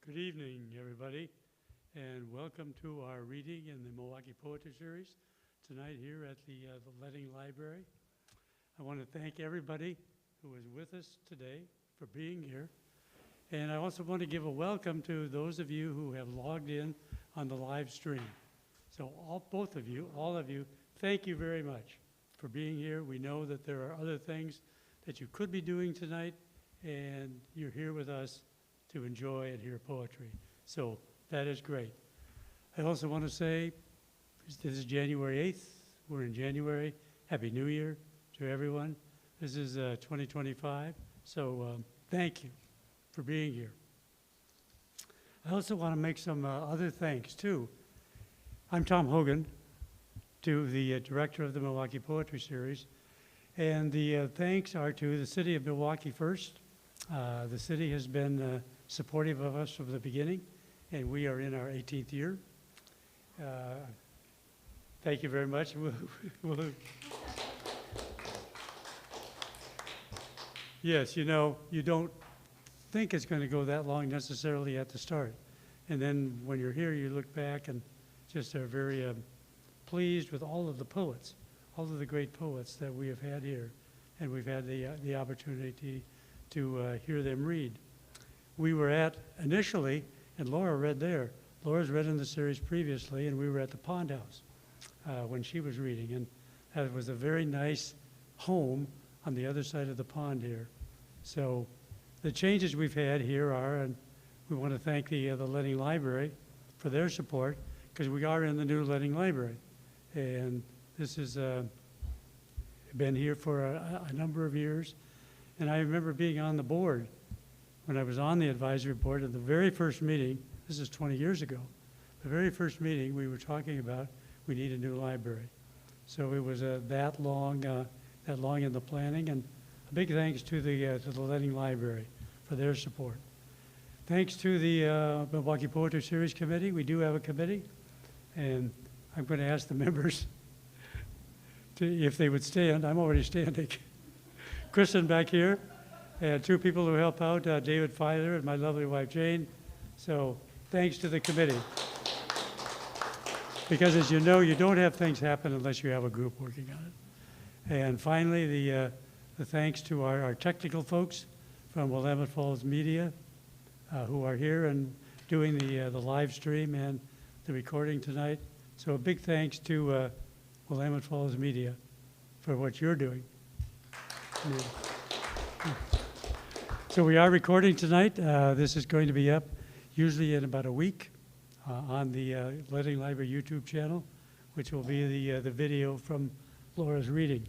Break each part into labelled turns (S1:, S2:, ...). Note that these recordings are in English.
S1: Good evening, everybody, and welcome to our reading in the Milwaukie Poetry Series tonight here at the Letting Library. I want to thank everybody who is with us today for being here. And I also want to give a welcome to those of you who have logged in on the live stream. So both of you, all of you, thank you very much for being here. We know that there are other things that you could be doing tonight, and you're here with us to enjoy and hear poetry. So that is great. I also want to say, this is January 8th. We're in January. Happy New Year to everyone. This is 2025. So thank you for being here. I also want to make some other thanks too. I'm Tom Hogan, the director of the Milwaukie Poetry Series. And the thanks are to the city of Milwaukie first. The city has been supportive of us from the beginning, and we are in our 18th year. Thank you very much. Yes, you know, you don't think it's going to go that long necessarily at the start. And then when you're here, you look back and just are very pleased with all of the poets, all of the great poets that we have had here. And we've had the opportunity to hear them read. We were at, initially, and Laura read there. Laura's read in the series previously, and we were at the Pond House when she was reading. And that was a very nice home on the other side of the pond here. So the changes we've had here are, and we want to thank the Letting Library for their support, because we are in the new Letting Library. And this has been here for a number of years. And I remember being on the board when I was on the advisory board at the very first meeting. This is 20 years ago. The very first meeting we were talking about, we need a new library. So it was that long in the planning, and a big thanks to the Letting Library for their support. Thanks to the Milwaukie Poetry Series Committee. We do have a committee, and I'm going to ask the members if they would stand. I'm already standing. Kristen back here, and two people who help out, David Filer and my lovely wife Jane. So thanks to the committee. Because as you know, you don't have things happen unless you have a group working on it. And finally, the thanks to our technical folks from Willamette Falls Media who are here and doing the live stream and the recording tonight. So a big thanks to Willamette Falls Media for what you're doing. So we are recording tonight. This is going to be up usually in about a week on the Letting Library YouTube channel, which will be the video from Laura's reading.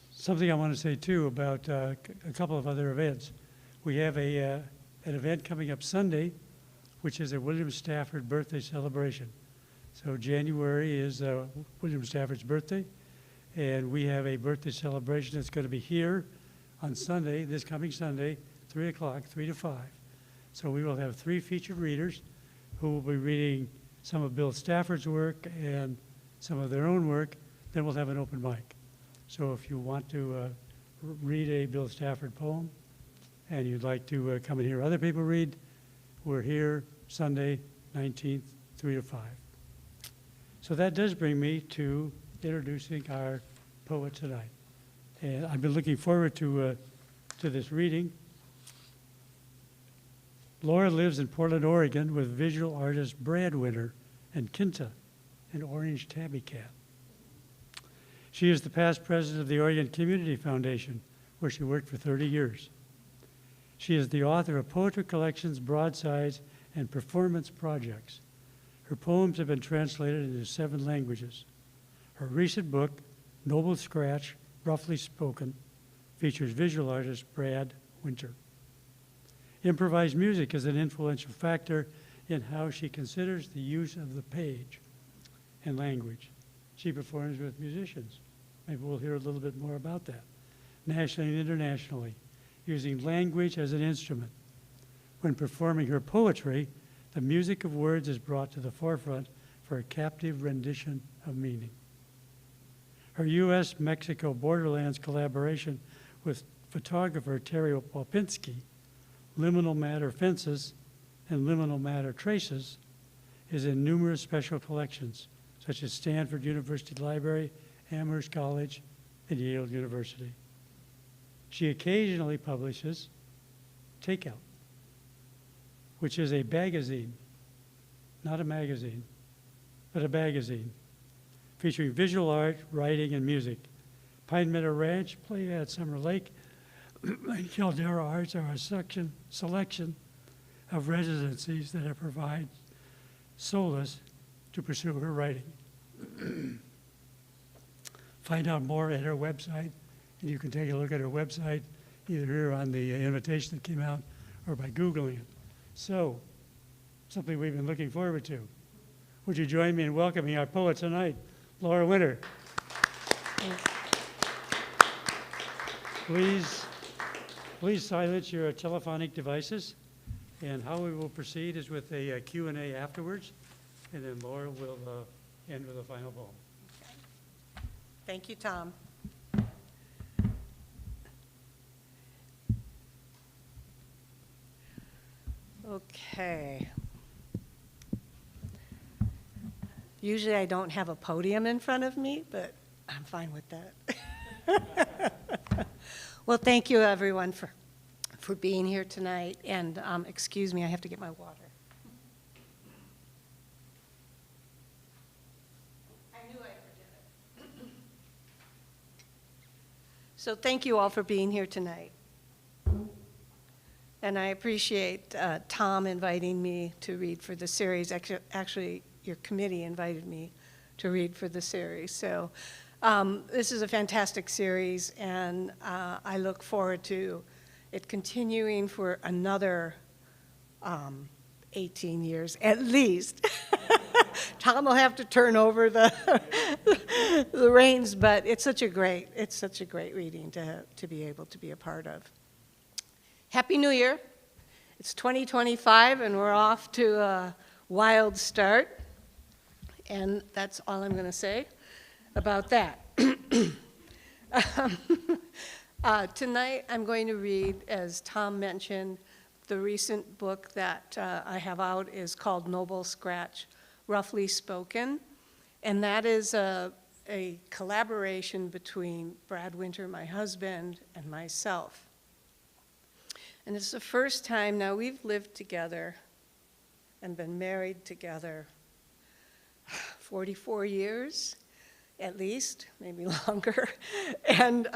S1: Something I want to say too about a couple of other events. We have an event coming up Sunday, which is a William Stafford birthday celebration. So January is William Stafford's birthday, and we have a birthday celebration that's going to be here on Sunday, this coming Sunday, 3 o'clock, 3 to 5. So we will have 3 featured readers who will be reading some of Bill Stafford's work and some of their own work. Then we'll have an open mic. So if you want to read a Bill Stafford poem and you'd like to come and hear other people read, we're here Sunday, 19th, 3 to 5. So that does bring me to introducing our poet tonight. And I've been looking forward to this reading. Laura lives in Portland, Oregon with visual artist Brad Winter and Kinta, an orange tabby cat. She is the past president of the Oregon Community Foundation, where she worked for 30 years. She is the author of poetry collections, broadsides, and performance projects. Her poems have been translated into 7 languages. Her recent book, Noble Scratch, Roughly Spoken, features visual artist Brad Winter. Improvised music is an influential factor in how she considers the use of the page and language. She performs with musicians. Maybe we'll hear a little bit more about that. Nationally and internationally, using language as an instrument. When performing her poetry, the music of words is brought to the forefront for a captive rendition of meaning. Her U.S.-Mexico borderlands collaboration with photographer Terry Popinski liminal matter fences and liminal matter traces is in numerous special collections, such as Stanford University Library, Amherst College, and Yale University. She occasionally publishes Takeout, which is a bagazine, not a magazine, but a bagazine, featuring visual art, writing, and music. Pine Meadow Ranch, Playa at Summer Lake, and Caldera Arts are a selection of residencies that have provided solace to pursue her writing. Find out more at her website, and you can take a look at her website either here on the invitation that came out or by Googling it. So, something we've been looking forward to. Would you join me in welcoming our poet tonight, Laura Winter? Please silence your telephonic devices. And how we will proceed is with a Q&A afterwards, and then Laura will end with a final poem.
S2: Okay. Thank you, Tom. Okay. Usually I don't have a podium in front of me, but I'm fine with that. Well, thank you, everyone, for being here tonight. And excuse me, I have to get my water. I knew I'd forget it. So thank you all for being here tonight. And I appreciate Tom inviting me to read for the series. Actually, your committee invited me to read for the series. So this is a fantastic series, and I look forward to it continuing for another 18 years at least. Tom will have to turn over the reins, but it's such a great reading to be able to be a part of. Happy New Year. It's 2025, and we're off to a wild start. And that's all I'm going to say about that. Tonight, I'm going to read, as Tom mentioned, the recent book that I have out is called Noble Scratch, Roughly Spoken. And that is a collaboration between Brad Winter, my husband, and myself. And it's the first time, now we've lived together and been married together 44 years, at least, maybe longer. And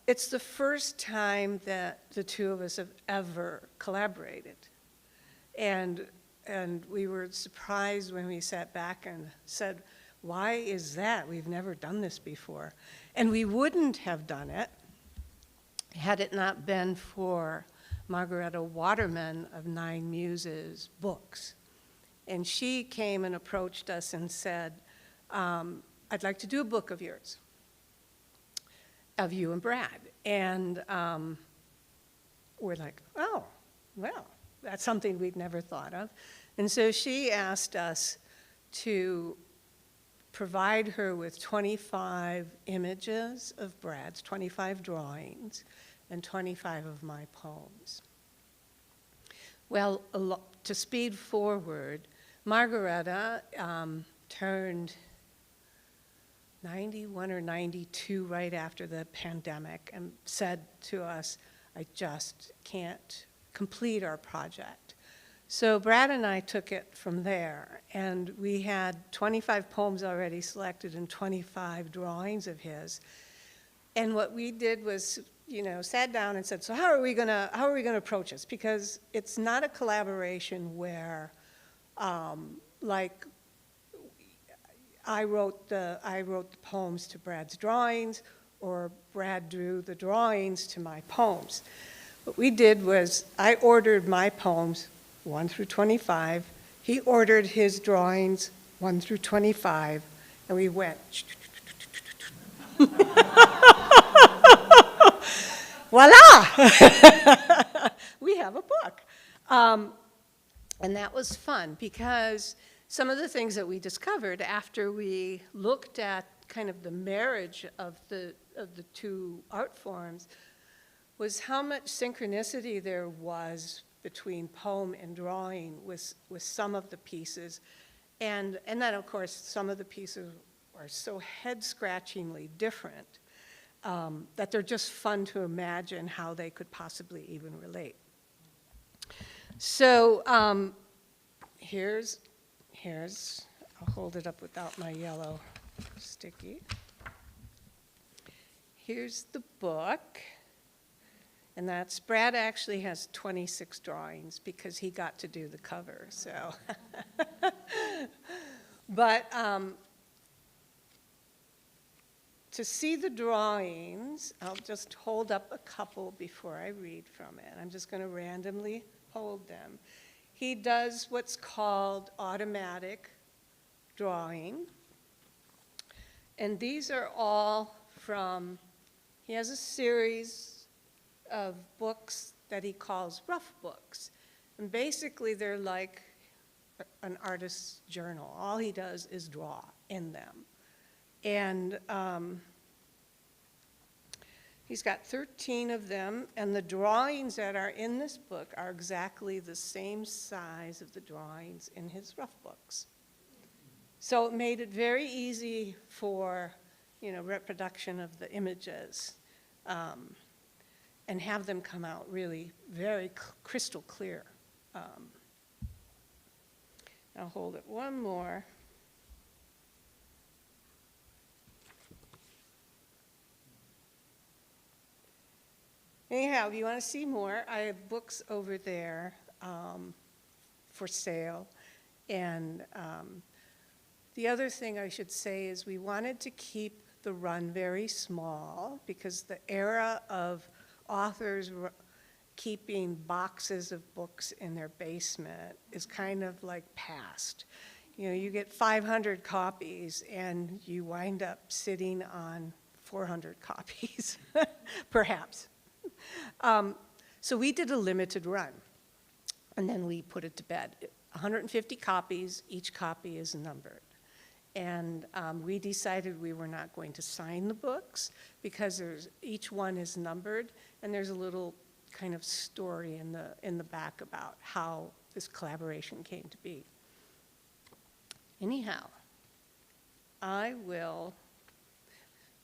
S2: it's the first time that the two of us have ever collaborated. And we were surprised when we sat back and said, why is that? We've never done this before. And we wouldn't have done it had it not been for Margaretta Waterman of Nine Muses books. And she came and approached us and said, I'd like to do a book of yours, of you and Brad. And we're like, oh, well, that's something we'd never thought of. And so she asked us to provide her with 25 images of Brad's, 25 drawings, and 25 of my poems. Well, to speed forward, Margaretta turned 91 or 92 right after the pandemic and said to us, I just can't complete our project. So Brad and I took it from there, and we had 25 poems already selected and 25 drawings of his. And what we did was, sat down and said, so how are we gonna approach this? Because it's not a collaboration where, like, I wrote the poems to Brad's drawings, or Brad drew the drawings to my poems. What we did was I ordered my poems 1 through 25. He ordered his drawings 1 through 25, and we went. Voila! We have a book. And that was fun because some of the things that we discovered after we looked at kind of the marriage of the two art forms was how much synchronicity there was between poem and drawing with some of the pieces. And then, of course, some of the pieces are so head-scratchingly different that they're just fun to imagine how they could possibly even relate. So here's, I'll hold it up without my yellow sticky. Here's the book. And that's, Brad actually has 26 drawings because he got to do the cover, so. But to see the drawings, I'll just hold up a couple before I read from it. I'm just going to randomly hold them. He does what's called automatic drawing. And these are all from, he has a series of books that he calls rough books. And basically they're like an artist's journal. All he does is draw in them. And he's got 13 of them, and the drawings that are in this book are exactly the same size of the drawings in his rough books. So it made it very easy for, reproduction of the images. And have them come out really very crystal clear. I'll hold it one more. Anyhow, if you want to see more, I have books over there for sale. And the other thing I should say is we wanted to keep the run very small because the era of authors keeping boxes of books in their basement is kind of like past. You get 500 copies and you wind up sitting on 400 copies, perhaps. So we did a limited run, and then we put it to bed. 150 copies, each copy is numbered. And we decided we were not going to sign the books because each one is numbered, and there's a little kind of story in the back about how this collaboration came to be. Anyhow,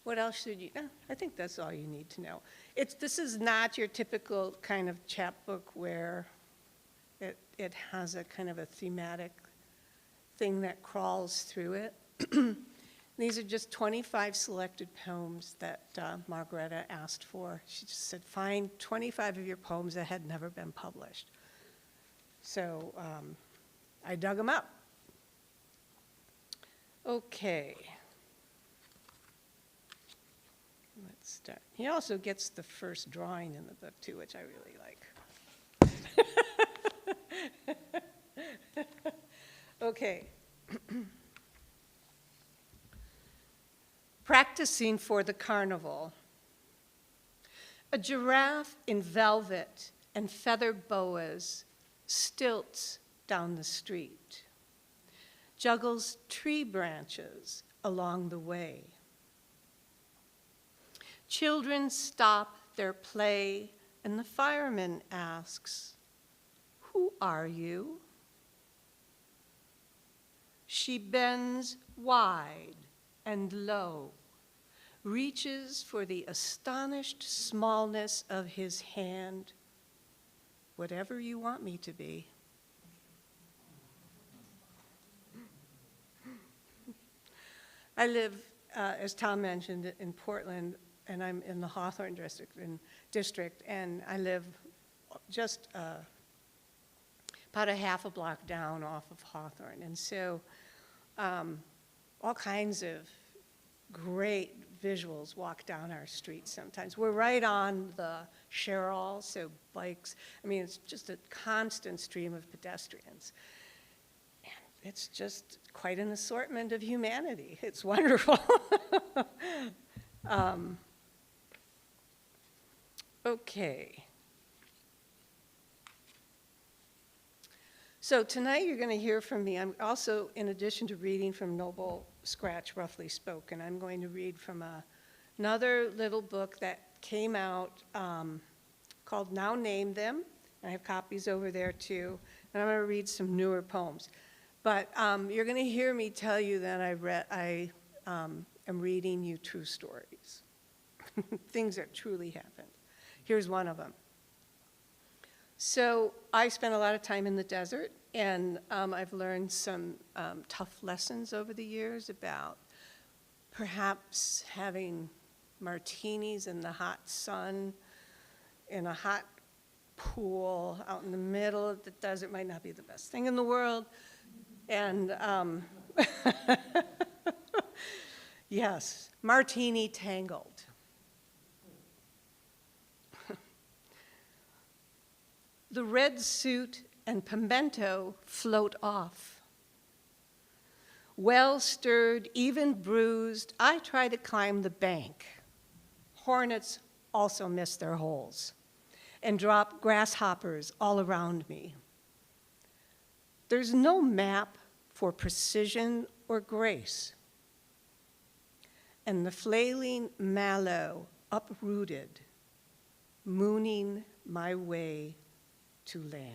S2: what else should you, I think that's all you need to know. This is not your typical kind of chapbook where it has a kind of a thematic thing that crawls through it. These are just 25 selected poems that Margareta asked for. She just said, find 25 of your poems that had never been published. So I dug them up. Okay. Let's start. He also gets the first drawing in the book, too, which I really like. Okay. Practicing for the carnival. A giraffe in velvet and feather boas stilts down the street, juggles tree branches along the way. Children stop their play, and the fireman asks, "Who are you?" She bends wide and low, reaches for the astonished smallness of his hand. "Whatever you want me to be." I live, as Tom mentioned, in Portland, and I'm in the Hawthorne district, and I live just about a half a block down off of Hawthorne. And so all kinds of great visuals walk down our street sometimes. We're right on the Sherrill, so bikes. I mean, it's just a constant stream of pedestrians. And it's just quite an assortment of humanity. It's wonderful. Okay. So tonight you're going to hear from me. I'm also, in addition to reading from Noble Scratch, Roughly Spoken, I'm going to read from another little book that came out called Now Name Them. I have copies over there too. And I'm going to read some newer poems. But you're going to hear me tell you that I am reading you true stories, things that truly happened. Here's one of them. So I spent a lot of time in the desert, and I've learned some tough lessons over the years about perhaps having martinis in the hot sun in a hot pool out in the middle of the desert might not be the best thing in the world. And yes, martini tangled. The red suit and pimento float off. Well stirred, even bruised, I try to climb the bank. Hornets also miss their holes and drop grasshoppers all around me. There's no map for precision or grace. And the flailing mallow uprooted, mooning my way to land.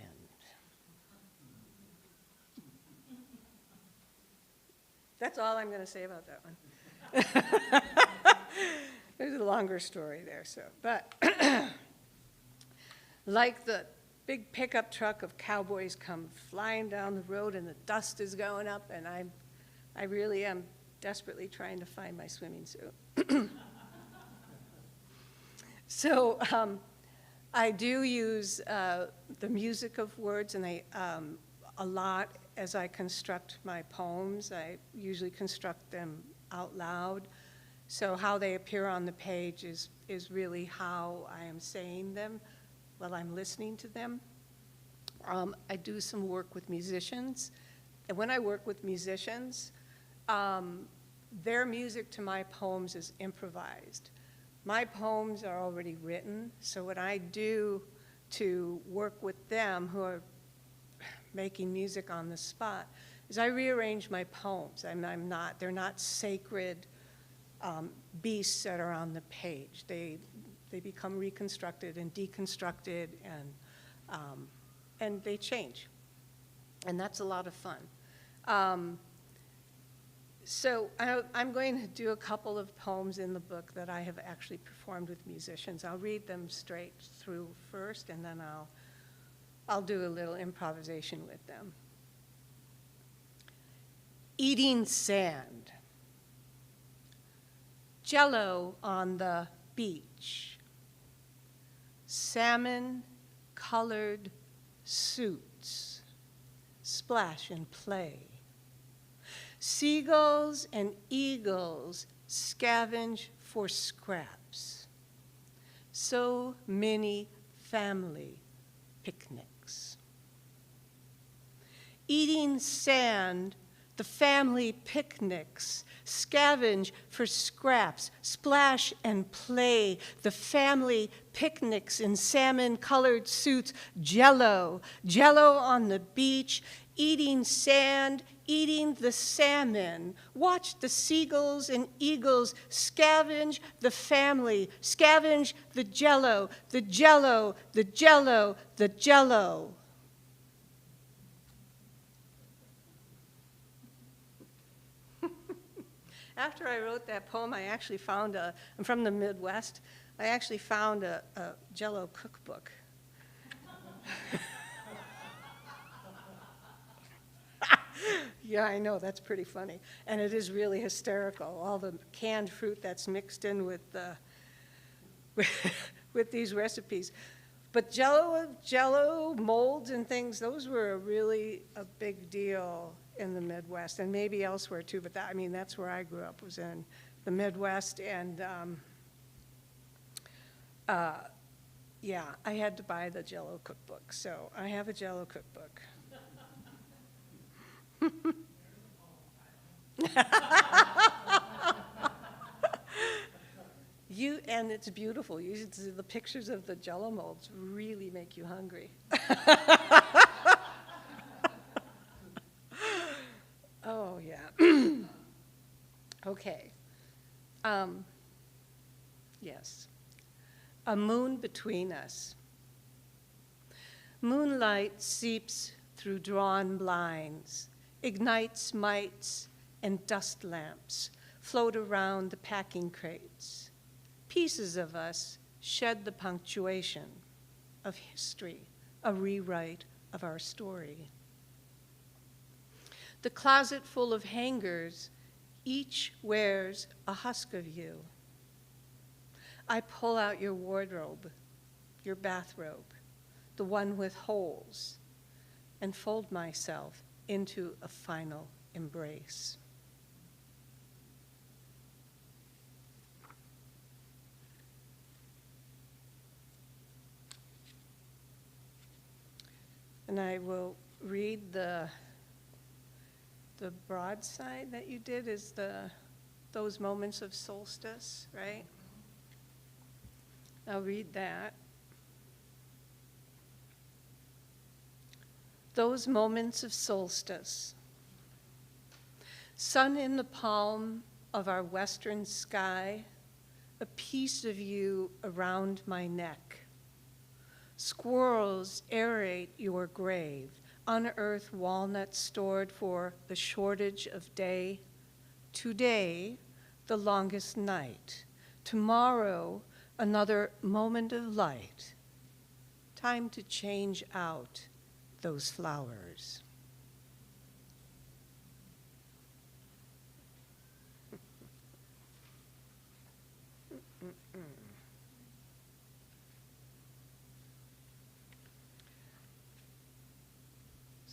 S2: That's all I'm going to say about that one. There's a longer story there, so, but like the big pickup truck of cowboys come flying down the road and the dust is going up, and I really am desperately trying to find my swimming suit. So I do use the music of words, and a lot as I construct my poems. I usually construct them out loud. So how they appear on the page is really how I am saying them while I'm listening to them. I do some work with musicians. And when I work with musicians, their music to my poems is improvised. My poems are already written, so what I do to work with them who are making music on the spot is I rearrange my poems. They're not sacred beasts that are on the page. They become reconstructed and deconstructed, and they change. And that's a lot of fun. So I'm going to do a couple of poems in the book that I have actually performed with musicians. I'll read them straight through first, and then I'll do a little improvisation with them. Eating sand. Jello on the beach. Salmon-colored suits. Splash and play. Seagulls and eagles scavenge for scraps. So many family picnics. Eating sand, the family picnics scavenge for scraps, splash and play. The family picnics in salmon-colored suits, jello on the beach, eating sand, eating the salmon. Watch the seagulls and eagles scavenge the family, scavenge the jello, the jello, the jello, the jello. After I wrote that poem, I actually found I'm from the Midwest, I actually found a jello cookbook. Yeah, I know, that's pretty funny. And it is really hysterical, all the canned fruit that's mixed in with these recipes. But jello molds and things, those were really a big deal in the Midwest, and maybe elsewhere too, but that's where I grew up, was in the Midwest, and yeah, I had to buy the jello cookbook, so I have a jello cookbook. And it's beautiful. The pictures of the jello molds really make you hungry. Oh, yeah. Okay. Yes. A moon between us. Moonlight seeps through drawn blinds, ignites mites and dust lamps, float around the packing crates. Pieces of us shed the punctuation of history, a rewrite of our story. The closet full of hangers, each wears a husk of you. I pull out your wardrobe, your bathrobe, the one with holes, and fold myself into a final embrace. And I will read the broadside that you did is those moments of solstice, right? I'll read that. Those moments of solstice. Sun in the palm of our western sky, a piece of you around my neck. Squirrels aerate your grave, unearth walnuts stored for the shortage of day. Today, the longest night. Tomorrow, another moment of light. Time to change out those flowers.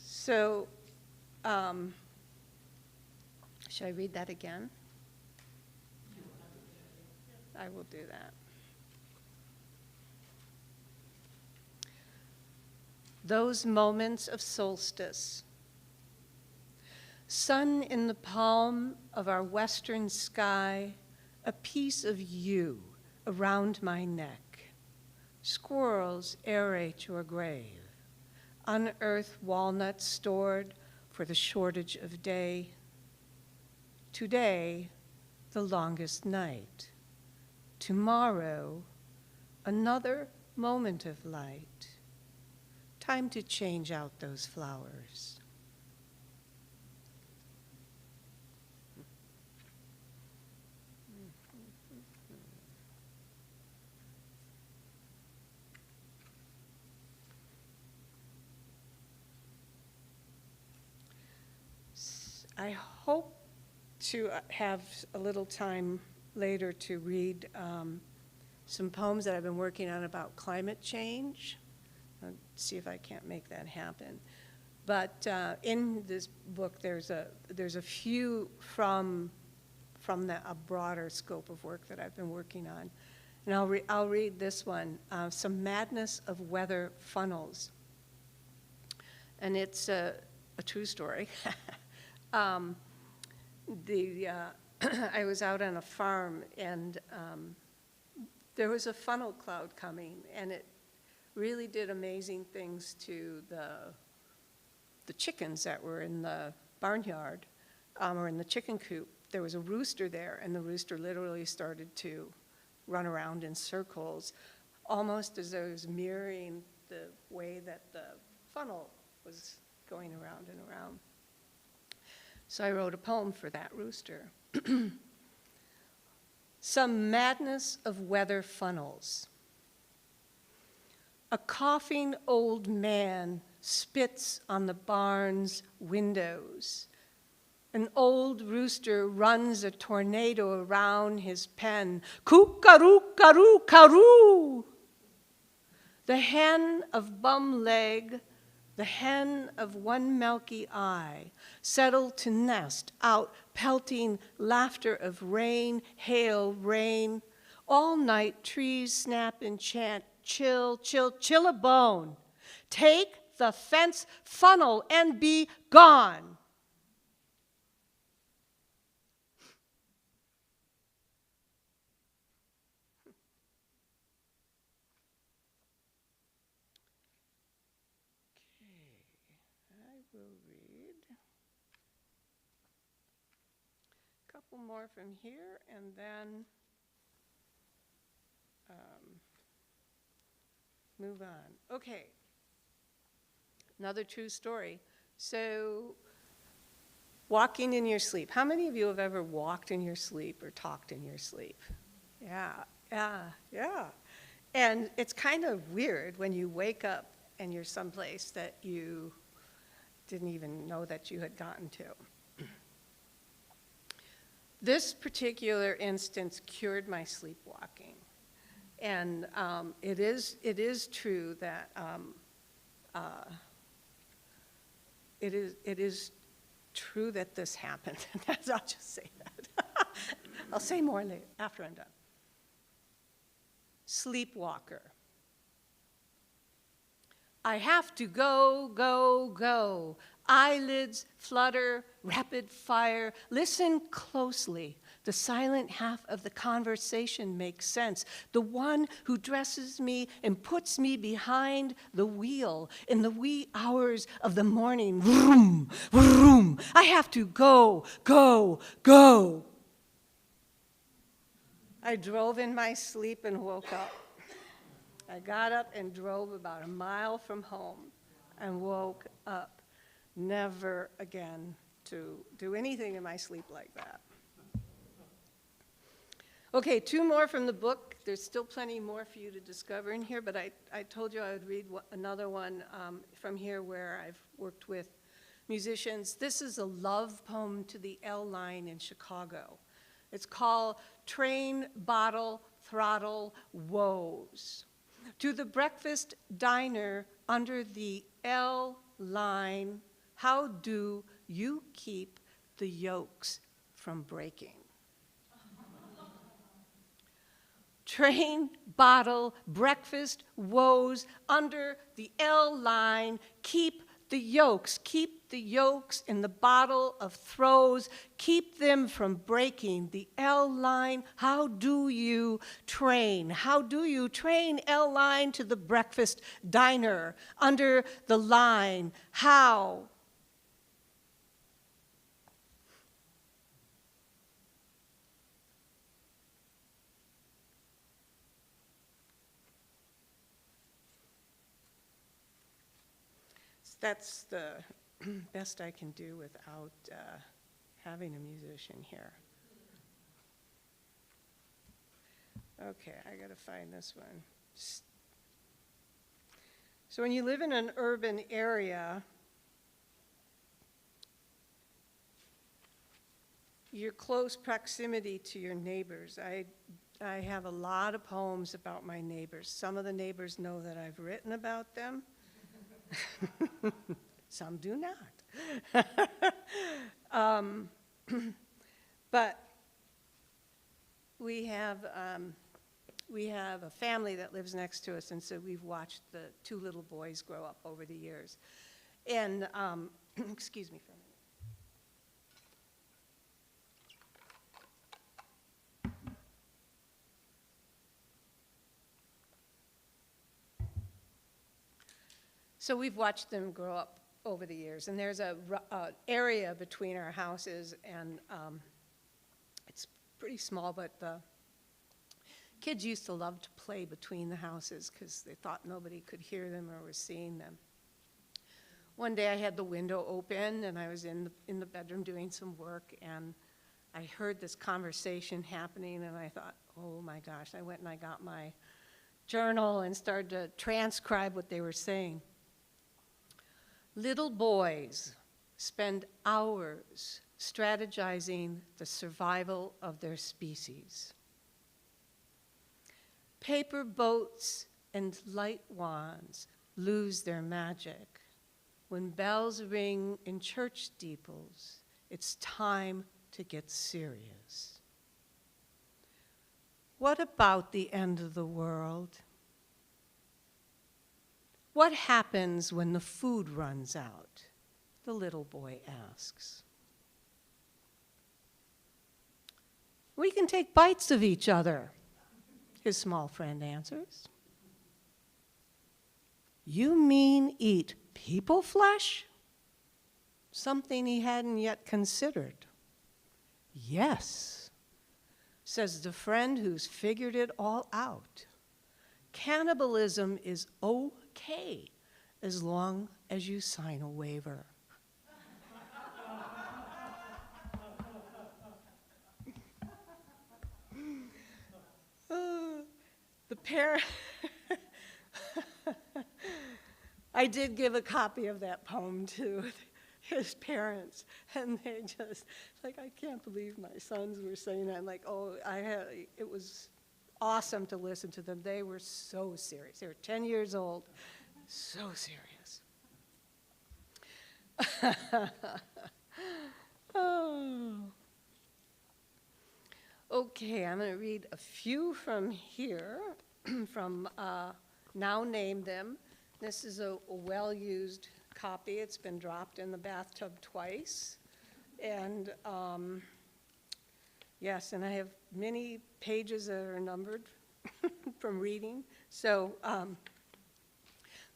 S2: So, should I read that again? I will do that. Those moments of solstice. Sun in the palm of our western sky, a piece of you around my neck. Squirrels aerate your grave. Unearth walnuts stored for the shortage of day. Today, the longest night. Tomorrow, another moment of light. Time to change out those flowers. I hope to have a little time later to read some poems that I've been working on about climate change. I'll see if I can't make that happen. But in this book, there's a few from a broader scope of work that I've been working on. And I'll read this one, Some Madness of Weather Funnels. And it's a true story. I was out on a farm, and there was a funnel cloud coming, and it really did amazing things to the chickens that were in the barnyard, or in the chicken coop. There was a rooster there, and the rooster literally started to run around in circles, almost as though it was mirroring the way that the funnel was going around and around. So I wrote a poem for that rooster. Some Madness of Weather Funnels. A coughing old man spits on the barn's windows. An old rooster runs a tornado around his pen. Coo-ca-roo-ca-roo-ca-roo. The hen of bum leg, the hen of one milky eye, settled to nest out, pelting laughter of rain, hail, rain. All night trees snap and chant, chill, chill, chill a bone. Take the fence funnel and be gone. I will read a couple more from here, and then move on. Okay. Another true story. So, walking in your sleep. How many of you have ever walked in your sleep or talked in your sleep? Yeah, yeah. And it's kind of weird when you wake up and you're someplace that you didn't even know that you had gotten to. This particular instance cured my sleepwalking. And it is true that it is true that this happened. I'll just say that. I'll say more later, after I'm done. Sleepwalker. I have to go, go, go. Eyelids flutter, rapid fire. Listen closely. The silent half of the conversation makes sense. The one who dresses me and puts me behind the wheel in the wee hours of the morning. Vroom, vroom. I have to go, go, go. I drove in my sleep and woke up. I got up and drove about a mile from home and woke up. Never again to do anything in my sleep like that. Okay, 2 more from the book. There's still plenty more for you to discover in here, but I told you I would read another one from here where I've worked with musicians. This is a love poem to the L line in Chicago. It's called Train, Bottle, Throttle, Woes. To the breakfast diner under the L line, how do you keep the yolks from breaking? Train, bottle, breakfast, woes, under the L line, keep the yolks in the bottle of throws, keep them from breaking. The L line, how do you train? How do you train L line to the breakfast diner under the line? How? That's the best I can do without having a musician here. Okay, I gotta find this one. So when you live in an urban area, your close proximity to your neighbors. I have a lot of poems about my neighbors. Some of the neighbors know that I've written about them. Some do not. But we have a family that lives next to us, and so we've watched the 2 little boys grow up over the years. And excuse me for a minute. So we've watched them grow up over the years, and there's a area between our houses, and it's pretty small, but the kids used to love to play between the houses because they thought nobody could hear them or was seeing them. One day I had the window open, and I was in the bedroom doing some work, and I heard this conversation happening, and I thought, oh my gosh. I went and I got my journal and started to transcribe what they were saying. Little boys spend hours strategizing the survival of their species. Paper boats and light wands lose their magic. When bells ring in church steeples, it's time to get serious. What about the end of the world? What happens when the food runs out? The little boy asks. We can take bites of each other, his small friend answers. You mean eat people flesh? Something he hadn't yet considered. Yes, says the friend who's figured it all out. Cannibalism is okay as long as you sign a waiver. The parent, I did give a copy of that poem to his parents, and they just, like, I can't believe my sons were saying that. I'm like, oh, it was awesome to listen to them. They were so serious. They were 10 years old, so serious. Oh. Okay, I'm going to read a few from here, from Now Name Them. This is a well-used copy. It's been dropped in the bathtub twice. And yes, and I have many pages that are numbered from reading. So I'm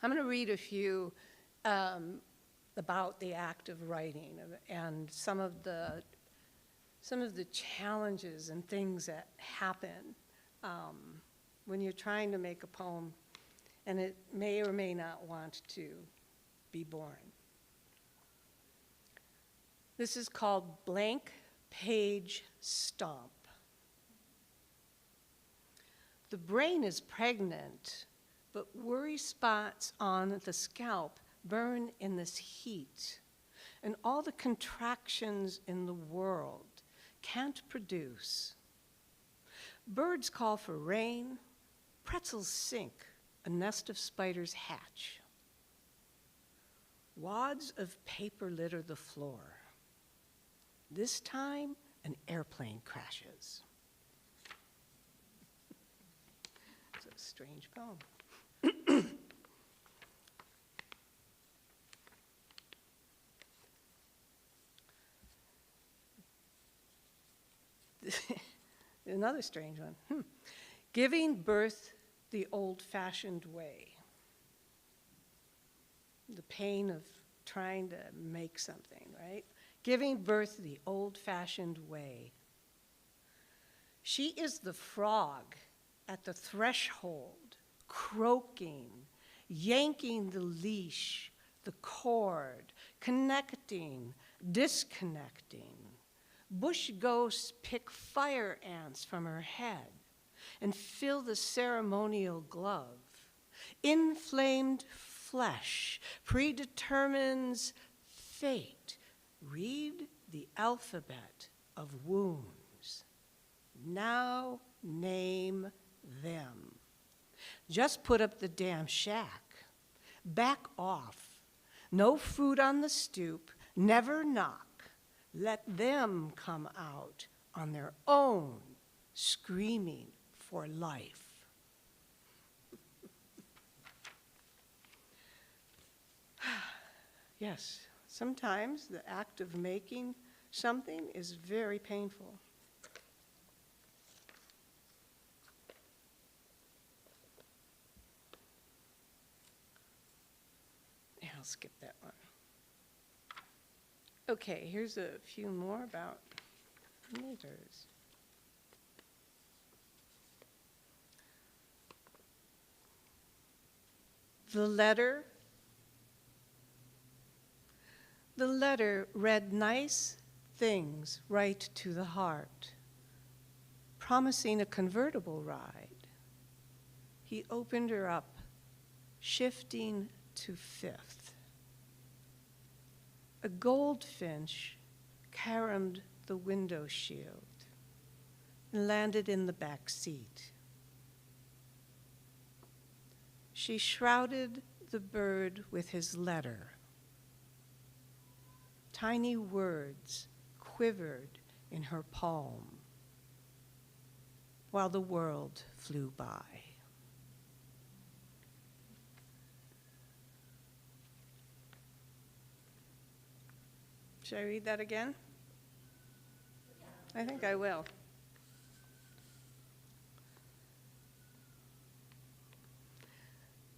S2: going to read a few about the act of writing and some of the challenges and things that happen when you're trying to make a poem, and it may or may not want to be born. This is called Blank Page Stomp. The brain is pregnant, but worry spots on the scalp burn in this heat, and all the contractions in the world can't produce. Birds call for rain, pretzels sink, a nest of spiders hatch. Wads of paper litter the floor. This time, an airplane crashes. It's a strange poem. Another strange one. Giving birth the old-fashioned way. The pain of trying to make something, right? Giving birth the old-fashioned way. She is the frog at the threshold, croaking, yanking the leash, the cord, connecting, disconnecting. Bush ghosts pick fire ants from her head and fill the ceremonial glove. Inflamed flesh predetermines fate. Read the alphabet of wounds. Now name them. Just put up the damn shack. Back off. No food on the stoop. Never knock. Let them come out on their own, screaming for life. Yes, sometimes the act of making something is very painful. Yeah, I'll skip that one. Okay, here's a few more about meters. The letter read nice things right to the heart, promising a convertible ride. He opened her up, shifting to fifth. A goldfinch caromed the window shield and landed in the back seat. She shrouded the bird with his letter. Tiny words quivered in her palm while the world flew by. Should I read that again? I think I will.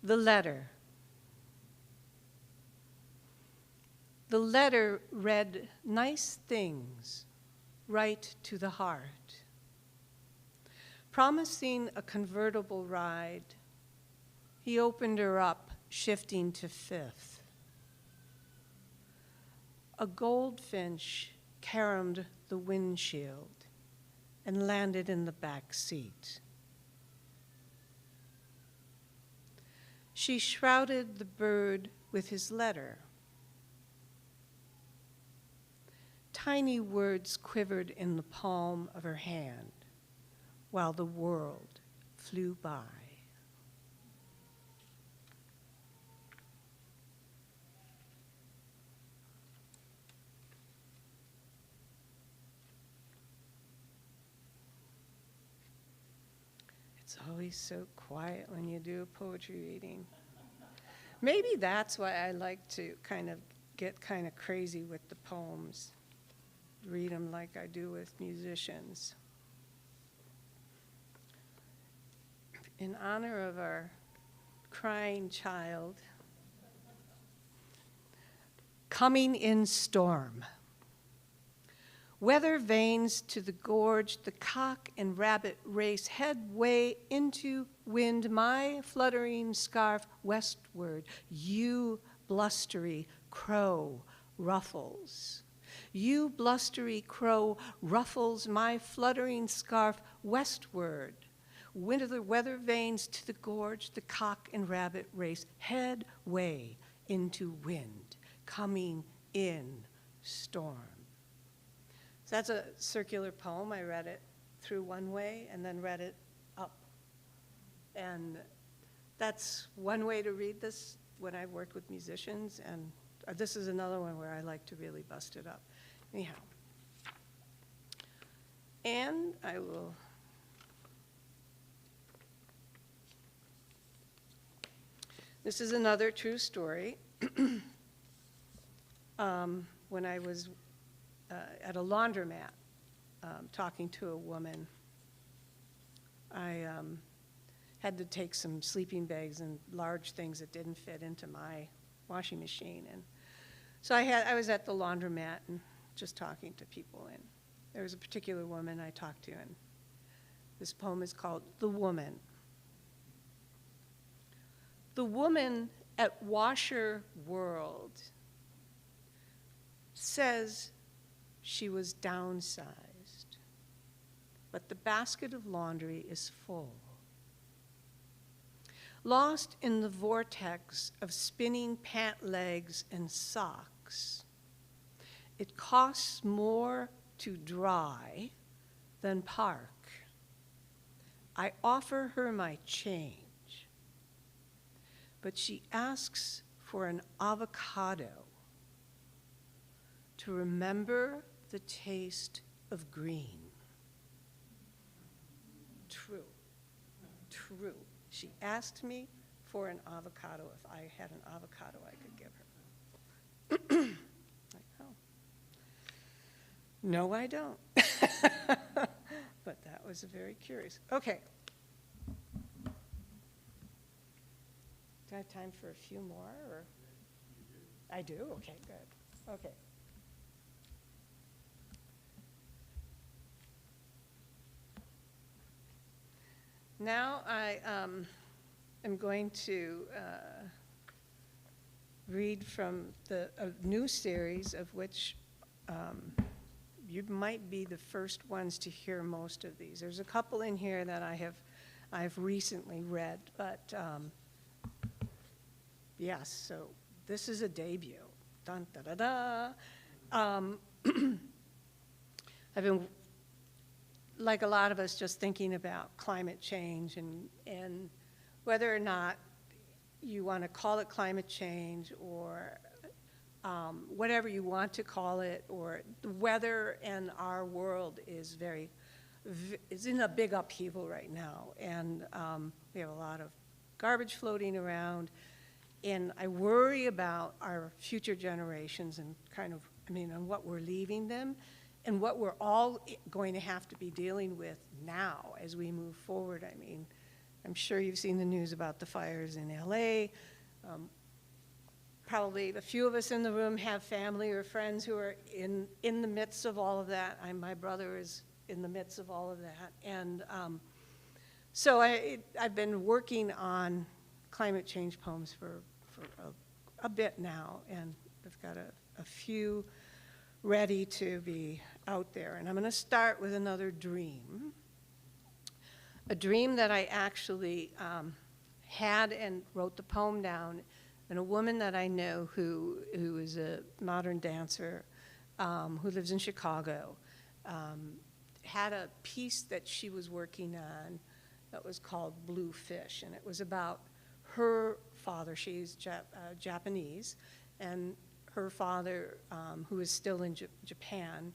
S2: The letter. The letter read nice things right to the heart, promising a convertible ride. He opened her up, shifting to fifth. a goldfinch caromed the windshield and landed in the back seat. She shrouded the bird with his letter. Tiny words quivered in the palm of her hand while the world flew by. It's always so quiet when you do a poetry reading. Maybe that's why I like to kind of get kind of crazy with the poems, read them like I do with musicians. In honor of our crying child, coming in storm. Weather vanes to the gorge, the cock and rabbit race headway into wind, my fluttering scarf westward, you blustery crow ruffles. You blustery crow ruffles my fluttering scarf westward. Winter weather vanes to the gorge, the cock and rabbit race headway into wind, coming in storm. So that's a circular poem. I read it through one way and then read it up. And that's one way to read this when I work with musicians, and this is another one where I like to really bust it up. Anyhow. And I will this is another true story. When I was at a laundromat talking to a woman, I had to take some sleeping bags and large things that didn't fit into my washing machine. And so I was at the laundromat and just talking to people. And there was a particular woman I talked to, and this poem is called The Woman. The woman at Washer World says she was downsized, but the basket of laundry is full. Lost in the vortex of spinning pant legs and socks, it costs more to dry than park. I offer her my change, but she asks for an avocado to remember the taste of green. True, true. She asked me for an avocado, if I had an avocado I could give her. Like, oh. No, I don't. But that was very curious. Okay. Do I have time for a few more? Or? I do? Okay, good. Okay. Now I am going to read from a new series of which you might be the first ones to hear most of these. There's a couple in here that I've recently read, but yes, so this is a debut. Dun, da, da, da. I've been, like a lot of us, just thinking about climate change and whether or not you want to call it climate change or whatever you want to call it, or the weather in our world is in a big upheaval right now, and we have a lot of garbage floating around, and I worry about our future generations and and what we're leaving them, and what we're all going to have to be dealing with now as we move forward. I mean, I'm sure you've seen the news about the fires in LA. Probably a few of us in the room have family or friends who are in the midst of all of that. My brother is in the midst of all of that. And so I've been working on climate change poems for a bit now, and I've got a few ready to be out there. And I'm going to start with another dream. A dream that I actually had and wrote the poem down. And a woman that I know who is a modern dancer who lives in Chicago had a piece that she was working on that was called Blue Fish. And it was about her father. She's Japanese. And her father, who is still in Japan,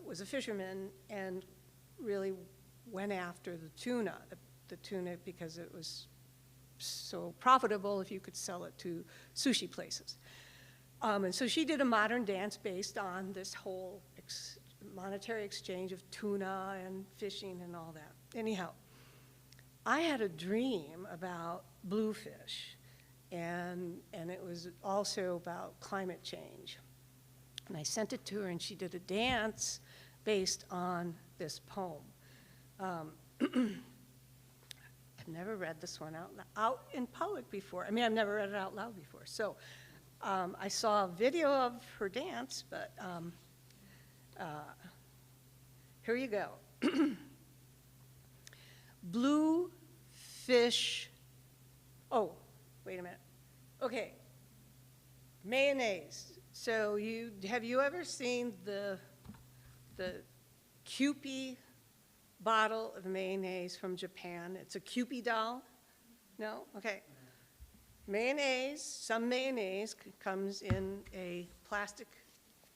S2: was a fisherman and really went after the tuna because it was so profitable if you could sell it to sushi places. And so she did a modern dance based on this whole monetary exchange of tuna and fishing and all that. Anyhow, I had a dream about bluefish, and it was also about climate change. And I sent it to her, and she did a dance based on this poem. I've never read this one out in public before. I mean, I've never read it out loud before. So I saw a video of her dance, but here you go. Blue fish. Oh, wait a minute. Okay. Mayonnaise. So have you ever seen the Kewpie bottle of mayonnaise from Japan? It's a Kewpie doll? No? Okay. Mayonnaise, some mayonnaise comes in a plastic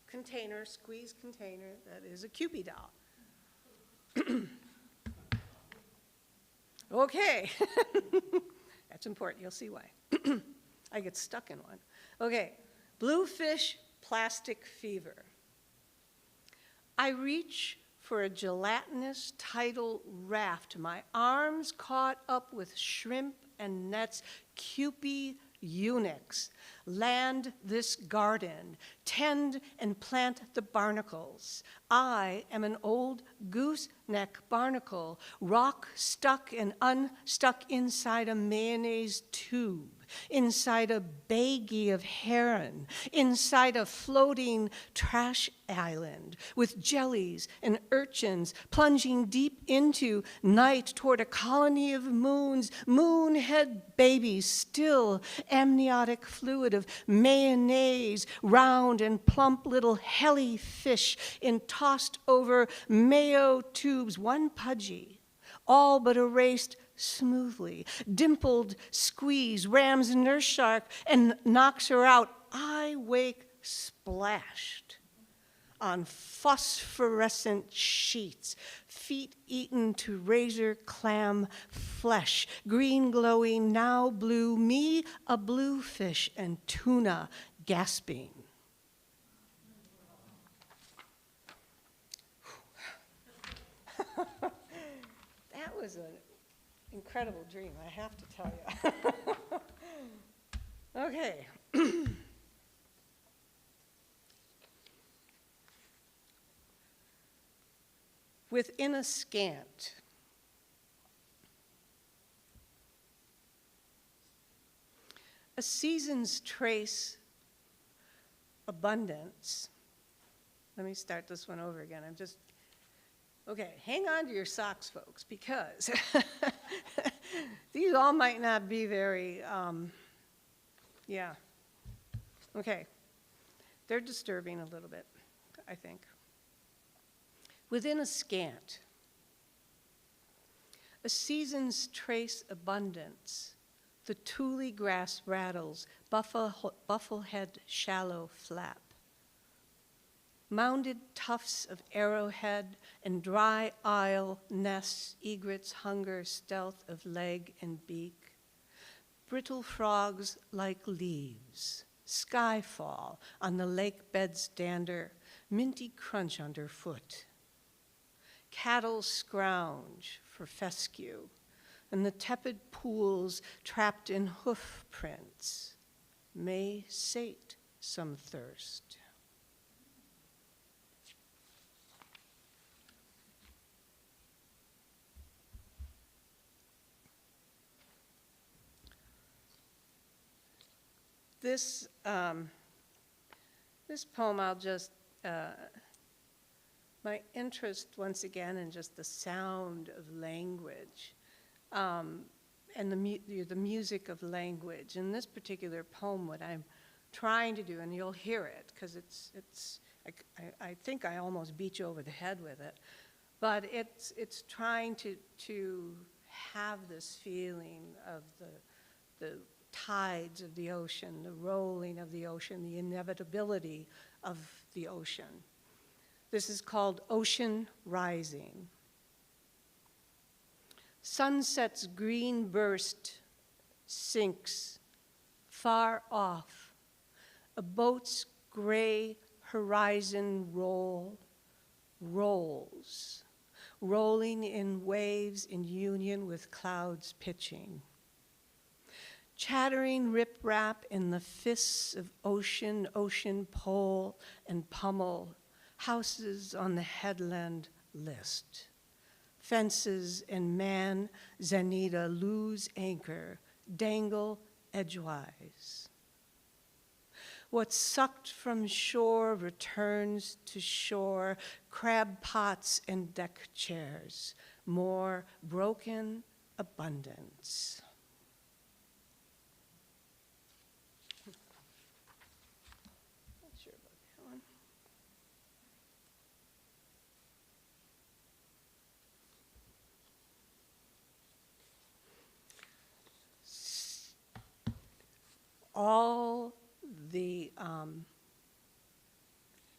S2: container, squeeze container, that is a Kewpie doll. Okay. That's important. You'll see why. I get stuck in one. Okay. Bluefish plastic fever. I reach for a gelatinous tidal raft, my arms caught up with shrimp and nets, Kewpie eunuchs, land this garden, tend and plant the barnacles. I am an old gooseneck barnacle, rock stuck and unstuck inside a mayonnaise tube, inside a baggie of heron, inside a floating trash island with jellies and urchins plunging deep into night toward a colony of moons, moonhead babies, still amniotic fluid of mayonnaise, round and plump little helly fish in tossed over mayo tubes, one pudgy, all but erased smoothly. Dimpled squeeze rams nurse shark and knocks her out. I wake splashed on phosphorescent sheets, feet eaten to razor clam flesh, green glowing, now blue, me a bluefish and tuna gasping. That was an incredible dream, I have to tell you. Okay. Within a scant, a season's trace abundance. Let me start this one over again. Okay, hang on to your socks, folks, because these all might not be very, yeah. Okay, they're disturbing a little bit, I think. Within a scant, a season's trace abundance, the tule grass rattles, bufflehead shallow flap. Mounded tufts of arrowhead and dry isle nests, egret's hunger, stealth of leg and beak. Brittle frogs like leaves, skyfall on the lake bed's dander, minty crunch underfoot. Cattle scrounge for fescue, and the tepid pools trapped in hoof prints may sate some thirst. This poem I'll just my interest, once again, in just the sound of language, and the music of language. In this particular poem, what I'm trying to do, and you'll hear it, because I think I almost beat you over the head with it, but it's trying to have this feeling of the tides of the ocean, the rolling of the ocean, the inevitability of the ocean. This is called Ocean Rising. Sunset's green burst sinks far off. A boat's gray horizon rolls, rolling in waves in union with clouds pitching. Chattering riprap in the fists of ocean pole and pummel, houses on the headland list. Fences and manzanita lose anchor, dangle edgewise. What's sucked from shore returns to shore, crab pots and deck chairs, more broken abundance. Not sure about that one. All the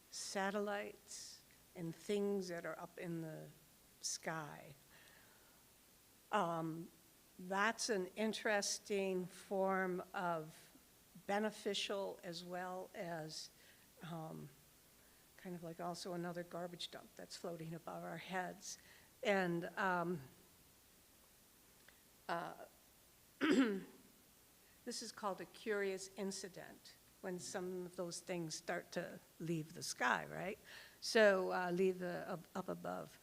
S2: satellites and things that are up in the sky. That's an interesting form of beneficial as well as kind of like also another garbage dump that's floating above our heads. And this is called a curious incident, when some of those things start to leave the sky, right? So leave up above.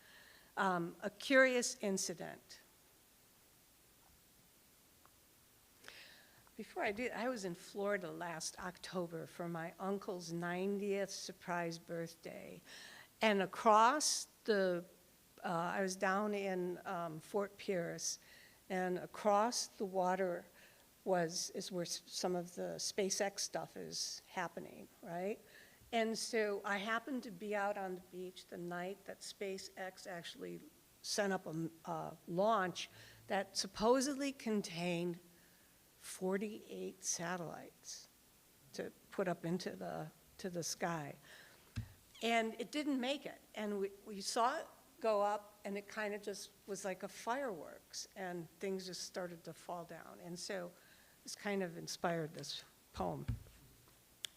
S2: A curious incident. Before I did, I was in Florida last October for my uncle's 90th surprise birthday. And across I was down in Fort Pierce, and across the water is where some of the SpaceX stuff is happening, right? And so I happened to be out on the beach the night that SpaceX actually sent up a launch that supposedly contained 48 satellites to put up into the sky. And it didn't make it. And we saw it go up, and it kind of just was like a fireworks, and things just started to fall down. And so this kind of inspired this poem.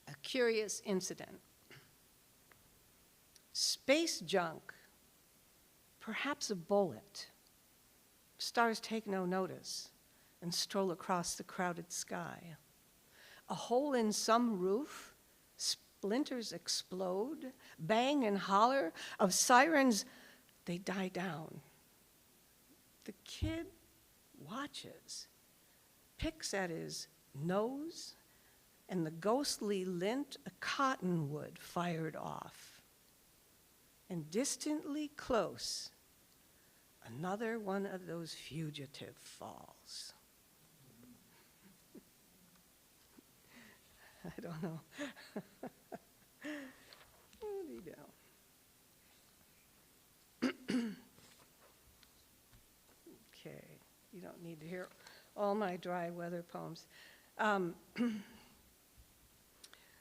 S2: A curious incident. Space junk, perhaps a bullet. Stars take no notice and stroll across the crowded sky. A hole in some roof, splinters explode, bang and holler of sirens, they die down. The kid watches, picks at his nose, and the ghostly lint a cottonwood fired off. And distantly close, another one of those fugitive falls. I don't know. Okay, you don't need to hear all my dry weather poems.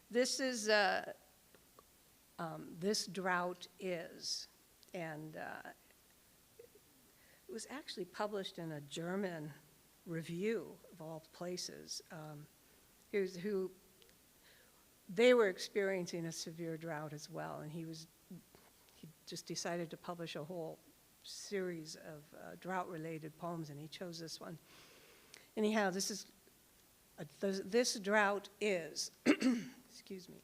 S2: This is, This Drought Is, and it was actually published in a German review of all places. They were experiencing a severe drought as well, and he just decided to publish a whole series of drought-related poems, and he chose this one. Anyhow, this drought is, excuse me.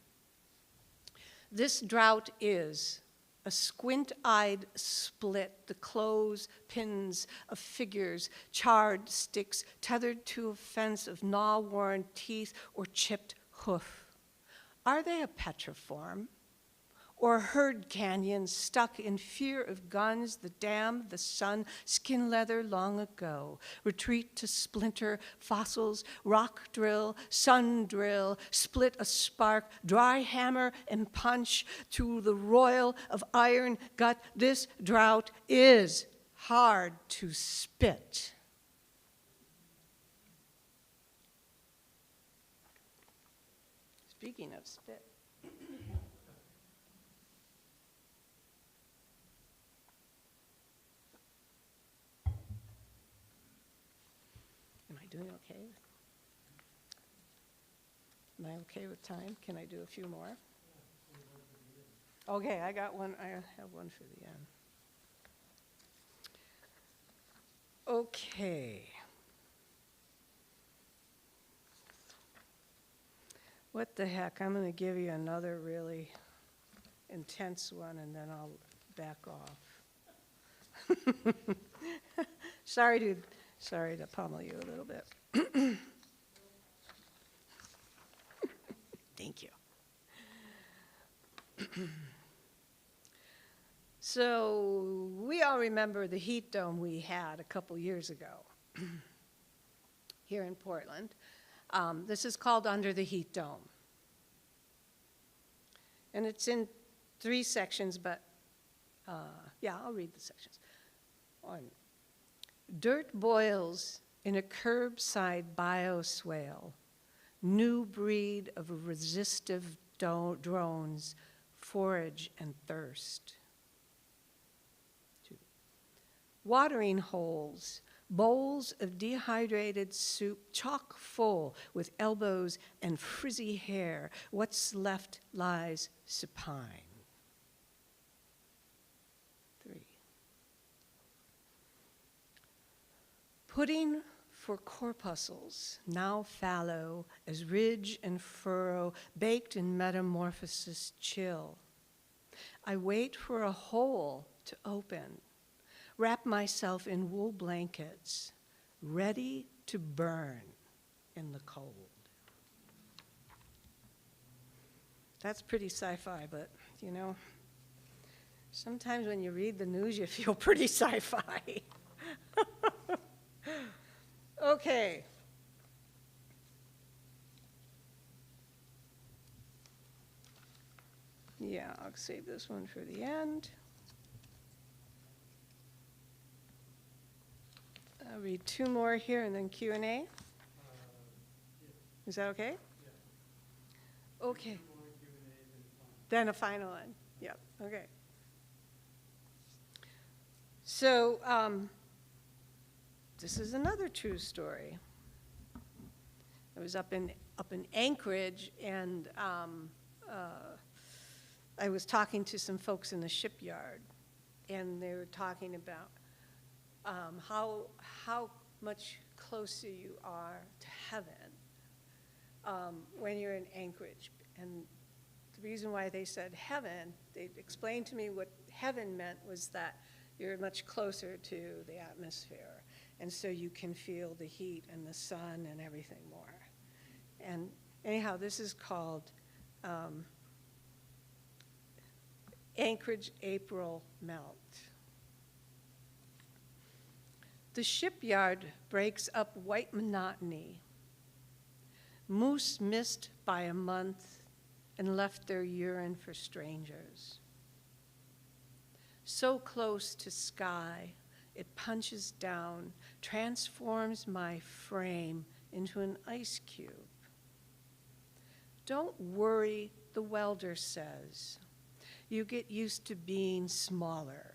S2: This drought is a squint-eyed split, the clothespins of figures, charred sticks tethered to a fence of gnaw-worn teeth or chipped hoof. Are they a petroform or herd canyons stuck in fear of guns, the dam, the sun, skin leather long ago. Retreat to splinter, fossils, rock drill, sun drill, split a spark, dry hammer and punch to the roil of iron gut. This drought is hard to spit. Speaking of spit. Am I doing okay? Am I okay with time? Can I do a few more? Okay, I got one. I have one for the end. Okay. What the heck? I'm going to give you another really intense one, and then I'll back off. Sorry to pummel you a little bit. Thank you. So we all remember the heat dome we had a couple years ago here in Portland. This is called Under the Heat Dome. And it's in 3 sections, but yeah, I'll read the sections. 1. Dirt boils in a curbside bioswale, new breed of resistive drones, forage and thirst. 2. Watering holes, bowls of dehydrated soup, chock full with elbows and frizzy hair. What's left lies supine. 3. Pudding for corpuscles, now fallow as ridge and furrow, baked in metamorphosis chill. I wait for a hole to open, wrap myself in wool blankets, ready to burn in the cold. That's pretty sci-fi, but you know, sometimes when you read the news, you feel pretty sci-fi. Okay. Yeah, I'll save this one for the end. I'll read 2 more here and then Q&A.
S1: Yeah.
S2: Is that okay?
S1: Yeah.
S2: Okay.
S1: One more Q&A, then
S2: Then a final one. Yep, okay. So, this is another true story. I was up in Anchorage, and I was talking to some folks in the shipyard, and they were talking about how much closer you are to heaven when you're in Anchorage. And the reason why they said heaven, they explained to me what heaven meant was that you're much closer to the atmosphere, and so you can feel the heat and the sun and everything more. And anyhow, this is called Anchorage April Melt. The shipyard breaks up white monotony. Moose missed by a month and left their urine for strangers. So close to sky, it punches down, transforms my frame into an ice cube. Don't worry, the welder says. You get used to being smaller.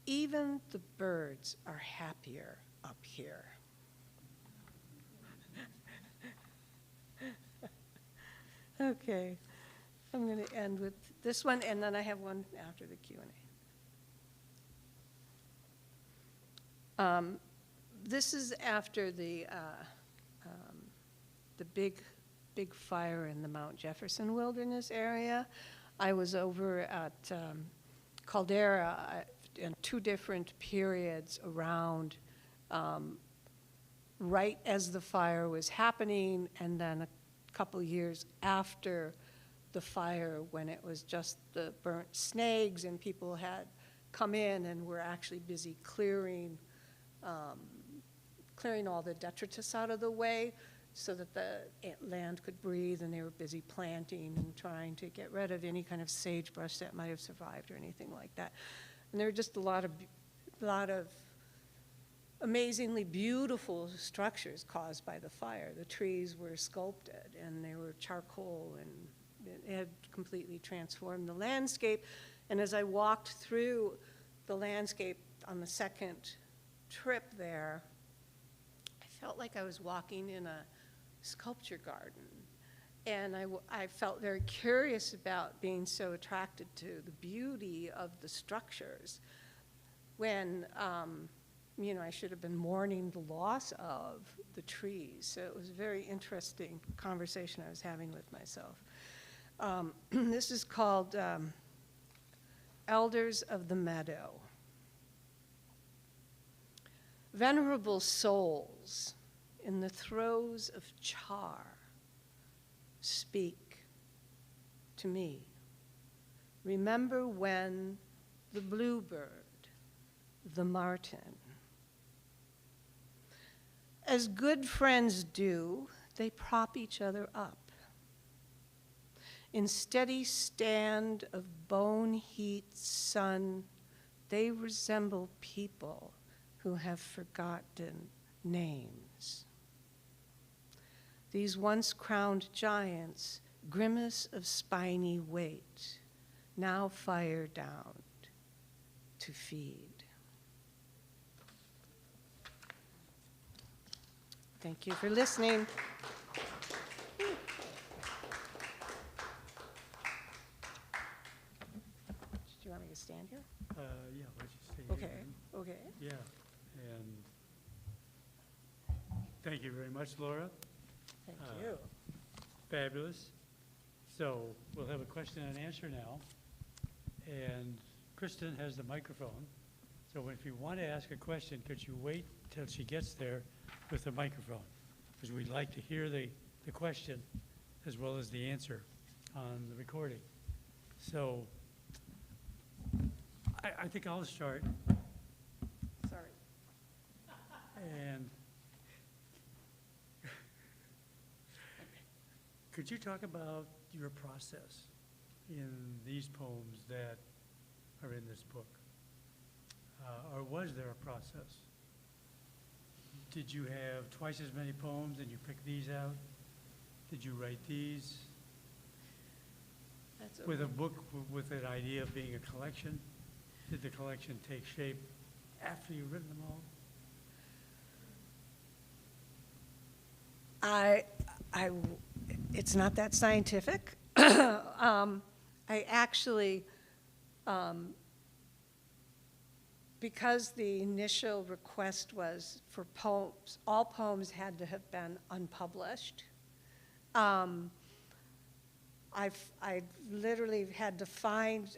S2: Even the birds are happier up here. Okay, I'm going to end with this one, and then I have one after the Q&A. This is after the big fire in the Mount Jefferson Wilderness area. I was over at Caldera in 2 different periods around right as the fire was happening, and then a couple years after the fire when it was just the burnt snags and people had come in and were actually busy clearing all the detritus out of the way so that the land could breathe, and they were busy planting and trying to get rid of any kind of sagebrush that might have survived or anything like that. And there were just a lot of amazingly beautiful structures caused by the fire. The trees were sculpted, and they were charcoal, and it had completely transformed the landscape. And as I walked through the landscape on the second trip there, I felt like I was walking in a sculpture garden. And I felt very curious about being so attracted to the beauty of the structures when, I should have been mourning the loss of the trees. So it was a very interesting conversation I was having with myself. This is called Elders of the Meadow. Venerable souls in the throes of char, speak to me. Remember when the bluebird, the martin. As good friends do, they prop each other up. In steady stand of bone heat sun, they resemble people who have forgotten names. These once crowned giants grimace of spiny weight, now fire down to feed. Thank you for listening. Do you want me to stand here?
S1: Yeah, let's just stay
S2: Okay,
S1: here.
S2: okay.
S1: Yeah, and thank you very much, Laura.
S2: Thank
S1: Uh,
S2: you.
S1: Fabulous. So we'll have a question and answer now. And Kristen has the microphone. So if you want to ask a question, could you wait till she gets there with the microphone? Because we'd like to hear the question as well as the answer on the recording. So I think I'll start.
S2: Sorry.
S1: And could you talk about your process in these poems that are in this book? Or was there a process? Did you have twice as many poems and you picked these out? Did you write these with a book with an idea of being a collection? Did the collection take shape after you've written them all?
S2: It's not that scientific. I actually, because the initial request was for poems, all poems had to have been unpublished. I literally had to find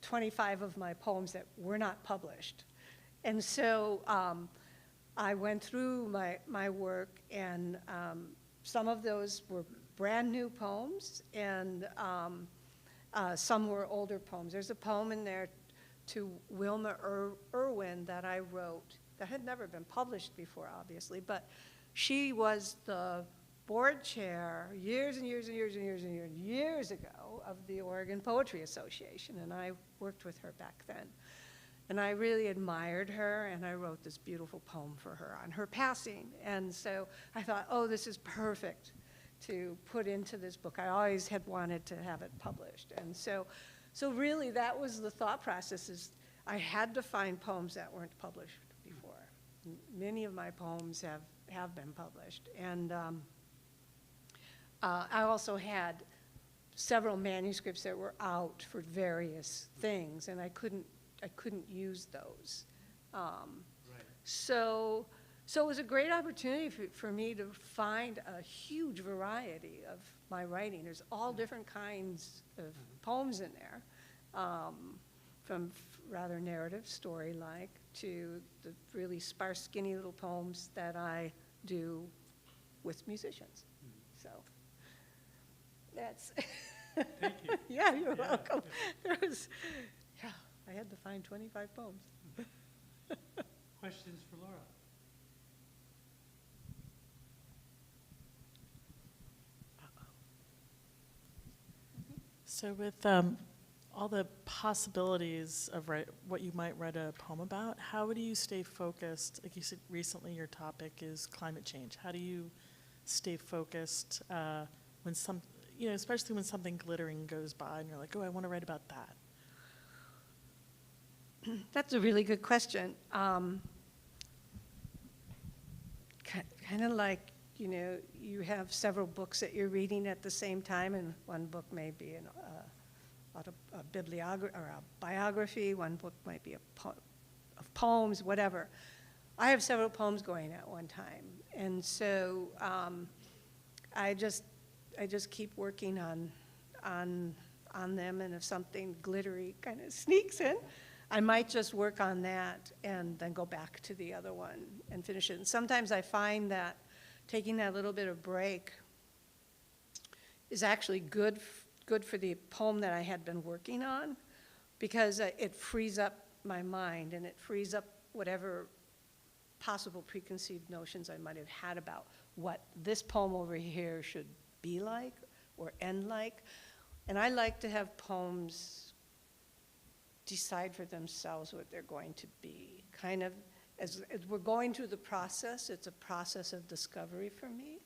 S2: 25 of my poems that were not published. And so I went through my work, and some of those were brand new poems, and some were older poems. There's a poem in there to Wilma Irwin that I wrote that had never been published before, obviously, but she was the board chair years and years and years and years and years ago of the Oregon Poetry Association, and I worked with her back then. And I really admired her, and I wrote this beautiful poem for her on her passing. And so I thought, oh, this is perfect to put into this book. I always had wanted to have it published. And so really that was the thought process, is I had to find poems that weren't published before. Many of my poems have been published. And I also had several manuscripts that were out for various things, and I couldn't use those.
S1: Right.
S2: So it was a great opportunity for me to find a huge variety of my writing. There's all different kinds of poems in there, from rather narrative, story-like, to the really sparse, skinny little poems that I do with musicians. So that's
S1: Thank you.
S2: Yeah, you're
S1: Yeah.
S2: welcome. There was, yeah, I had to find 25 poems.
S1: Questions for Laura?
S3: So with all the possibilities of what you might write a poem about, how do you stay focused? Like you said recently, your topic is climate change. How do you stay focused when especially when something glittering goes by and you're like, oh, I want to write about that?
S2: That's a really good question. Kind of like, you have several books that you're reading at the same time, and one book may be a bibliography or a biography, one book might be of poems, whatever. I have several poems going at one time, and so I just keep working on them, and if something glittery kind of sneaks in, I might just work on that and then go back to the other one and finish it. And sometimes I find that taking that little bit of break is actually good for the poem that I had been working on, because it frees up my mind and it frees up whatever possible preconceived notions I might have had about what this poem over here should be like or end like. And I like to have poems decide for themselves what they're going to be. Kind of, as we're going through the process, it's a process of discovery for me.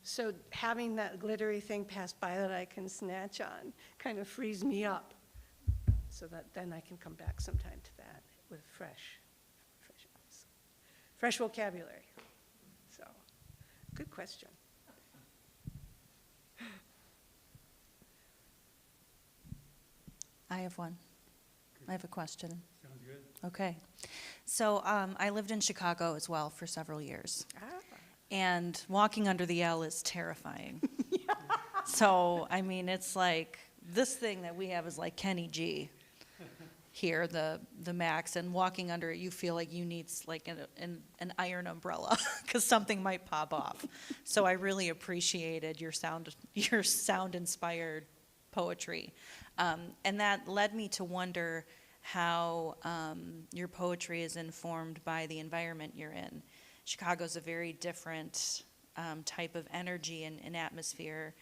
S2: So having that glittery thing pass by that I can snatch on kind of frees me up, so that then I can come back sometime to that with fresh eyes, fresh vocabulary. So, good question.
S4: I have one. I have a question.
S1: Sounds good.
S4: Okay. So I lived in Chicago as well for several years. And walking under the L is terrifying. So, I mean, it's like this thing that we have is like Kenny G here, the max, and walking under it, you feel like you need like an iron umbrella because something might pop off. So I really appreciated your sound-inspired poetry. And that led me to wonder how your poetry is informed by the environment you're in. Chicago's a very different type of energy and atmosphere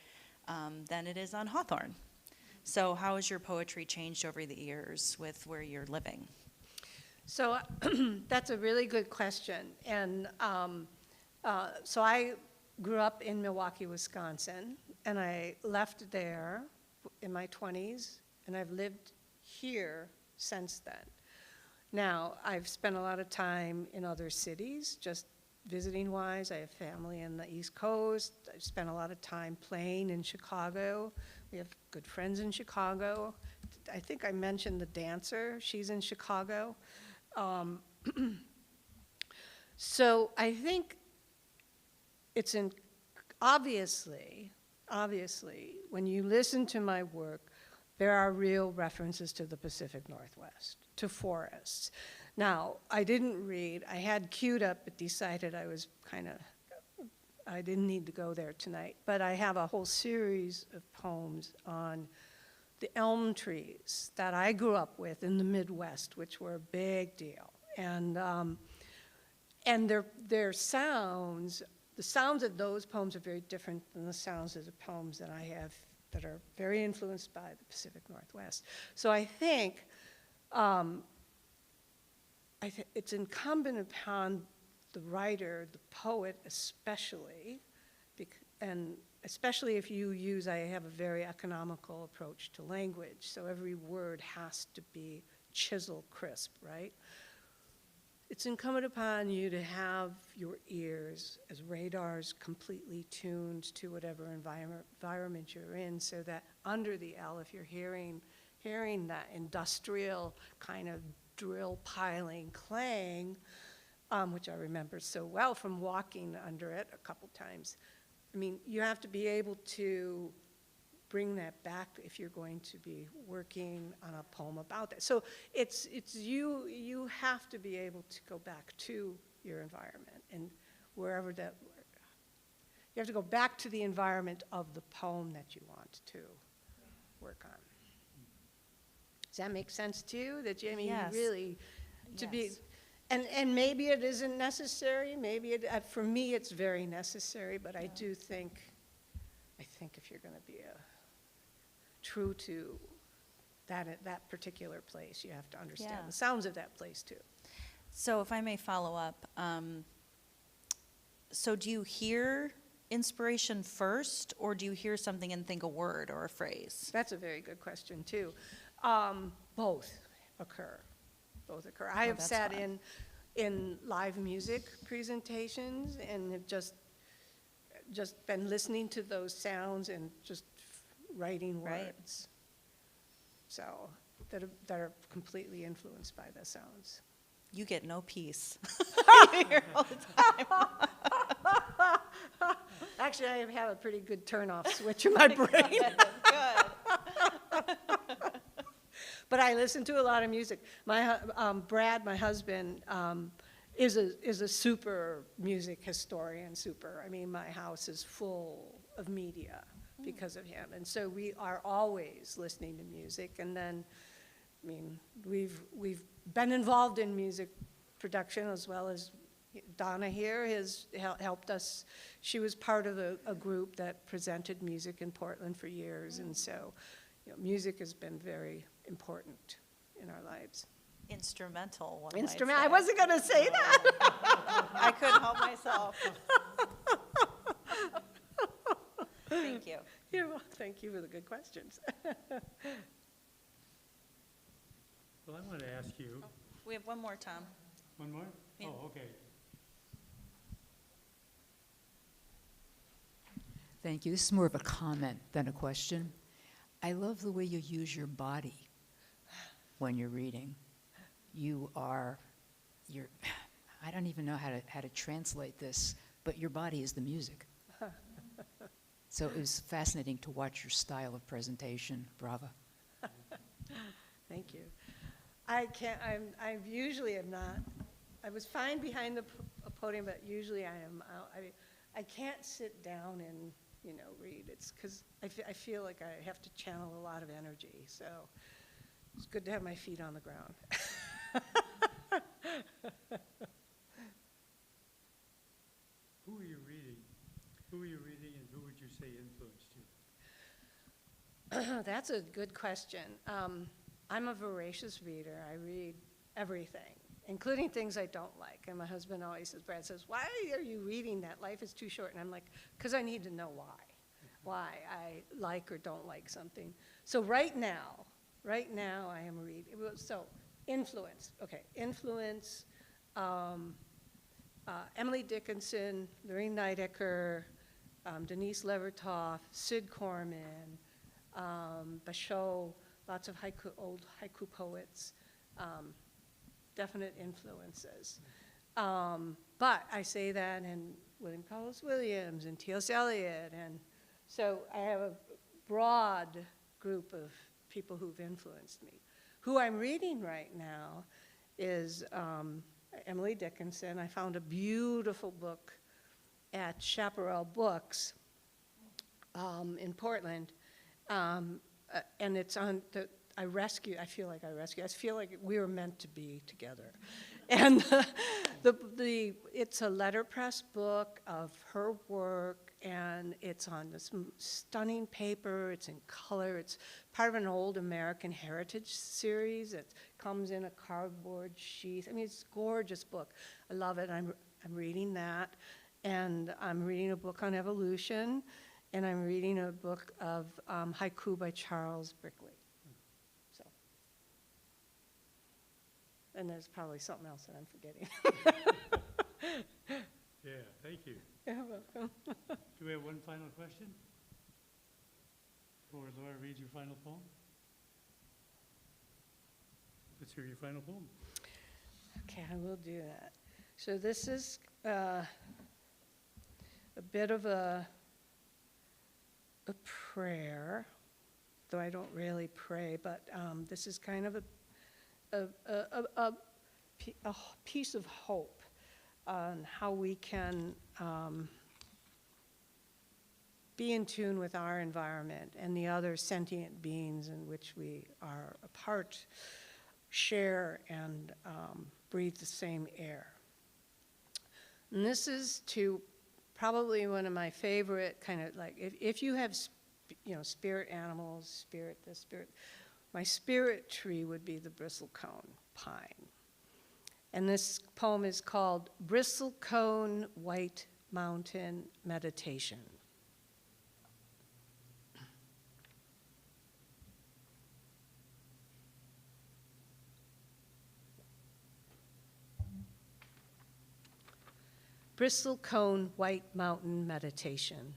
S4: than it is on Hawthorne. So how has your poetry changed over the years with where you're living?
S2: So that's a really good question. And so I grew up in Milwaukie, Wisconsin, and I left there in my 20s, and I've lived here since then. Now, I've spent a lot of time in other cities, just visiting-wise. I have family in the East Coast. I've spent a lot of time playing in Chicago. We have good friends in Chicago. I think I mentioned the dancer. She's in Chicago. So I think it's obviously, when you listen to my work, there are real references to the Pacific Northwest, to forests. Now, I didn't read, I had queued up, but decided I didn't need to go there tonight. But I have a whole series of poems on the elm trees that I grew up with in the Midwest, which were a big deal. And their sounds, the sounds of those poems are very different than the sounds of the poems that I have that are very influenced by the Pacific Northwest. So I think it's incumbent upon the writer, the poet especially, and especially if you use, I have a very economical approach to language, so every word has to be chisel crisp, right? It's incumbent upon you to have your ears as radars completely tuned to whatever environment you're in, so that under the L, if you're hearing that industrial kind of drill piling clang, which I remember so well from walking under it a couple times. I mean, you have to be able to bring that back if you're going to be working on a poem about that. So it's you have to be able to go back to your environment, and wherever that, you have to go back to the environment of the poem that you want to work on. Does that make sense to you? That, I mean,
S4: Yes.
S2: really, to be,
S4: Yes.
S2: and maybe it isn't necessary, maybe it, for me, it's very necessary, but I do think, if you're gonna be true to that particular place, you have to understand
S4: Yeah.
S2: the sounds of that place too.
S4: So if I may follow up, so do you hear inspiration first, or do you hear something and think a word or a phrase?
S2: That's a very good question too. Both occur. Both occur. I have
S4: that's
S2: sat
S4: fun.
S2: in live music presentations and have just been listening to those sounds and just writing
S4: Right.
S2: words. So, that are completely influenced by the sounds.
S4: You get no peace.
S2: Actually, I have a pretty good turn-off switch in my brain.
S4: Good.
S2: But I listen to a lot of music. Brad, my husband, is a super music historian, I mean, my house is full of media because of him. And so we are always listening to music. And then, I mean, we've been involved in music production as well as Donna here has helped us. She was part of a group that presented music in Portland for years. And so, music has been very important in our lives.
S4: Instrumental, one might
S2: Instrument, I
S4: say.
S2: wasn't gonna say that.
S4: I couldn't help myself. Thank you.
S2: Thank you for the good questions.
S1: Well, I want to ask you,
S4: We have one more, Tom.
S1: one more?
S4: Yeah.
S1: Oh, okay.
S5: Thank you. This is more of a comment than a question. I love the way you use your body when you're reading. I don't even know how to translate this, but your body is the music. So it was fascinating to watch your style of presentation. Bravo.
S2: Thank you. I usually am not, I was fine behind the podium, but usually I am out. I can't sit down and, read. It's because I feel like I have to channel a lot of energy. So it's good to have my feet on the ground.
S1: Who are you reading? Who are you reading and who would you say influenced you?
S2: That's a good question. I'm a voracious reader. I read everything, including things I don't like. And my husband always says, Brad says, why are you reading that? Life is too short. And I'm like, because I need to know why I like or don't like something. So right now I am reading. So influence, Emily Dickinson, Lorraine Nighdecker, Denise Levertov, Sid Corman, Basho, lots of old haiku poets, definite influences. But I say that in William Carlos Williams and T.S. Eliot, and so I have a broad group of people who've influenced me. Who I'm reading right now is Emily Dickinson. I found a beautiful book at Chaparral Books in Portland, and it's on the, I feel like we were meant to be together. And it's a letterpress book of her work, and it's on this stunning paper. It's in color. It's part of an old American heritage series. It comes in a cardboard sheath. I mean, it's a gorgeous book. I love it. I'm reading that, and I'm reading a book on evolution, and I'm reading a book of haiku by Charles Brickley. So, and there's probably something else that I'm forgetting.
S1: Yeah, thank you.
S2: You're welcome.
S1: Do we have one final question? Before Laura reads your final poem? Let's hear your final poem.
S2: Okay, I will do that. So this is a bit of a prayer, though I don't really pray, but this is kind of a piece of hope on how we can be in tune with our environment and the other sentient beings in which we are a part, share, and breathe the same air. And this is to probably one of my favorite kind of like, if you have, spirit animals, my spirit tree would be the bristlecone pine. And this poem is called Bristlecone White Mountain Meditation. Bristlecone White Mountain Meditation.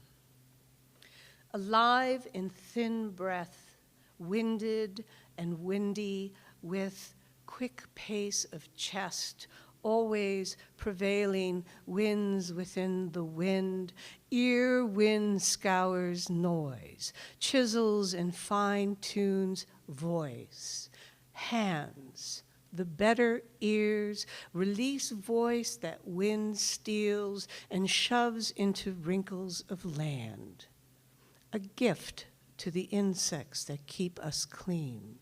S2: Alive in thin breath, winded and windy, with quick pace of chest, always prevailing winds within the wind, ear wind scours noise, chisels and fine tunes voice, hands, the better ears, release voice that wind steals and shoves into wrinkles of land, a gift to the insects that keep us clean.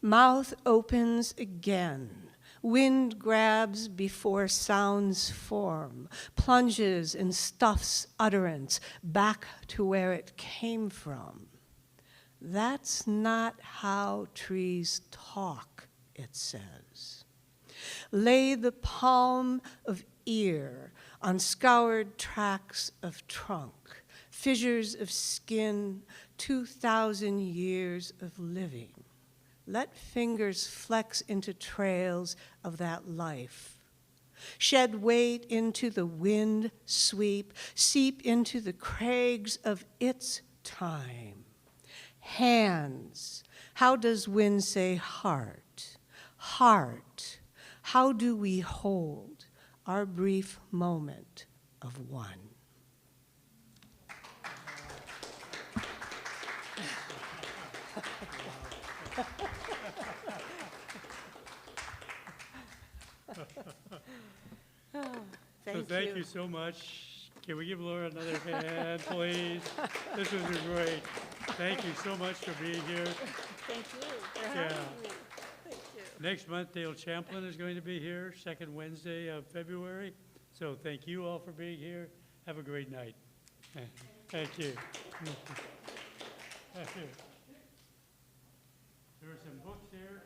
S2: Mouth opens again, wind grabs before sounds form, plunges and stuffs utterance back to where it came from. That's not how trees talk, it says. Lay the palm of ear on scoured tracks of trunk, fissures of skin, 2,000 years of living. Let fingers flex into trails of that life. Shed weight into the wind sweep, seep into the crags of its time. Hands, how does wind say heart? Heart, how do we hold our brief moment of one?
S1: Thank you so much. Can we give Laura another hand, please? This was great. Thank you so much for being here.
S2: Thank you for
S1: Yeah.
S2: having me. Thank you.
S1: Next month, Dale Champlin is going to be here, second Wednesday of February. So thank you all for being here. Have a great night. Thank you. Thank you. There are some books here.